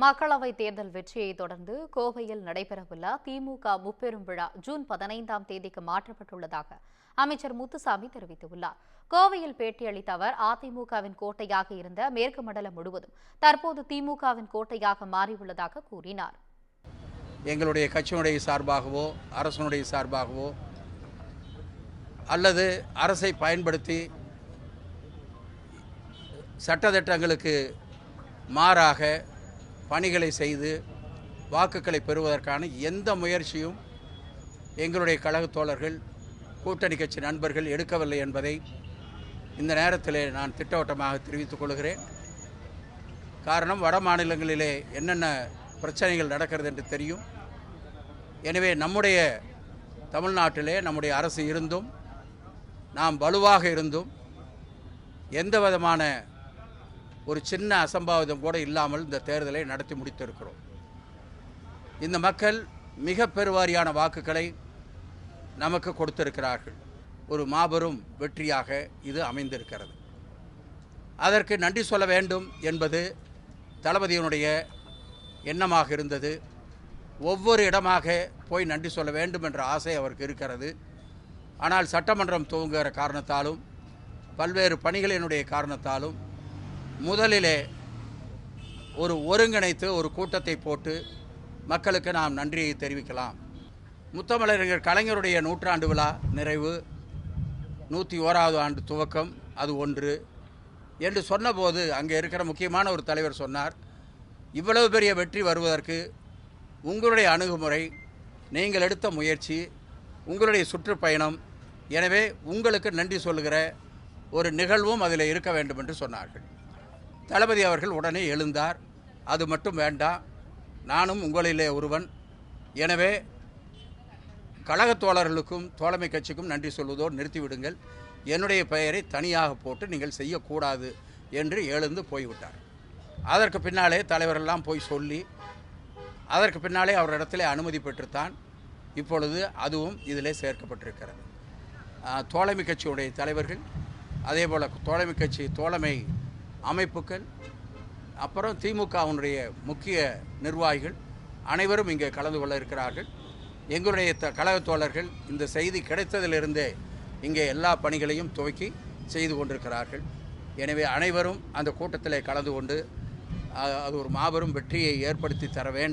மக்களவைத் தேர்தல் வெற்றியை தொடர்ந்து கோவையில் நடைபெறவுள்ள திமுக முப்பெரும் விழா ஜூன் 15ஆம் தேதிக்கு மாற்றப்பட்டுள்ளதாக அமைச்சர் முத்துசாமி தெரிவித்துள்ளார். கோவையில் பேட்டியளித்த அவர், அதிமுகவின் கோட்டையாக இருந்த மேற்கு மண்டலம் முழுவதும் தற்போது திமுகவின் கோட்டையாக மாறியுள்ளதாக கூறினார். எங்களுடைய கட்சியினுடைய சார்பாகவோ அரசனுடைய சார்பாகவோ அல்லது அரசை பயன்படுத்தி சட்டதிட்டங்களுக்கு மாறாக பணிகளை செய்து வாக்குகளை பெறுவதற்கான எந்த முயற்சியும் எங்களுடைய கழகத் தோழர்கள், கூட்டணி கட்சி நண்பர்கள் எடுக்கவில்லை என்பதை இந்த நேரத்தில் நான் திட்டவட்டமாக தெரிவித்துக் கொள்கிறேன். காரணம், வட மாநிலங்களிலே என்னென்ன பிரச்சனைகள் நடக்கிறது என்று தெரியும். எனவே நம்முடைய தமிழ்நாட்டிலே நம்முடைய அரசு இருந்தும், நாம் வலுவாக இருந்தும், எந்த விதமான ஒரு சின்ன அசம்பாவிதம் கூட இல்லாமல் இந்த தேர்தலை நடத்தி முடித்திருக்கிறோம். இந்த மக்கள் மிக பெருவாரியான வாக்குகளை நமக்கு கொடுத்திருக்கிறார்கள். ஒரு மாபெரும் வெற்றியாக இது அமைந்திருக்கிறது. அதற்கு நன்றி சொல்ல வேண்டும் என்பது தளபதியினுடைய எண்ணமாக இருந்தது. ஒவ்வொரு இடமாக போய் நன்றி சொல்ல வேண்டும் என்ற ஆசை அவருக்கு இருக்கிறது. ஆனால் சட்டமன்றம் துவங்குகிற காரணத்தாலும் பல்வேறு பணிகளினுடைய காரணத்தாலும் முதலிலே ஒருங்கிணைத்து ஒரு கூட்டத்தை போட்டு மக்களுக்கு நாம் நன்றியை தெரிவிக்கலாம். முத்தமிழறிஞர் கலைஞருடைய நூற்றாண்டு விழா நிறைவு, 101வது ஆண்டு துவக்கம், அது ஒன்று என்று சொன்னபோது அங்கே இருக்கிற முக்கியமான ஒரு தலைவர் சொன்னார், இவ்வளவு பெரிய வெற்றி வருவதற்கு உங்களுடைய அணுகுமுறை, நீங்கள் எடுத்த முயற்சி, உங்களுடைய சுற்றுப்பயணம், எனவே உங்களுக்கு நன்றி சொல்லுகிற ஒரு நிகழ்வும் அதில் இருக்க வேண்டும் என்று சொன்னார்கள். தளபதி அவர்கள் உடனே எழுந்தார், அது மட்டும் வேண்டாம், நானும் உங்களிலே ஒருவன், எனவே கழகத் தோழர்களுக்கும் தோழமை கட்சிக்கும் நன்றி சொல்வதோடு நிறுத்திவிடுங்கள், என்னுடைய பெயரை தனியாக போட்டு நீங்கள் செய்யக்கூடாது என்று எழுந்து போய்விட்டார். அதற்கு பின்னாலே தலைவரெல்லாம் போய் சொல்லி, அதற்கு பின்னாலே அவரிடத்திலே அனுமதி பெற்றுத்தான் இப்பொழுது அதுவும் இதிலே சேர்க்கப்பட்டிருக்கிறது. தோழமை கட்சியுடைய தலைவர்கள், அதே போல் தோழமை கட்சி தோழமை அமைப்புகள், அப்புறம் திமுகவினுடைய முக்கிய நிர்வாகிகள் அனைவரும் இங்கே கலந்து கொள்ள இருக்கிறார்கள். எங்களுடைய கழகத் தோழர்கள் இந்த செய்தி கிடைத்ததிலிருந்தே இங்கே எல்லா பணிகளையும் துவக்கி செய்து கொண்டிருக்கிறார்கள். எனவே அனைவரும் அந்த கூட்டத்தில் கலந்து கொண்டு அது ஒரு மாபெரும் வெற்றியை ஏற்படுத்தி தர வேண்டும்.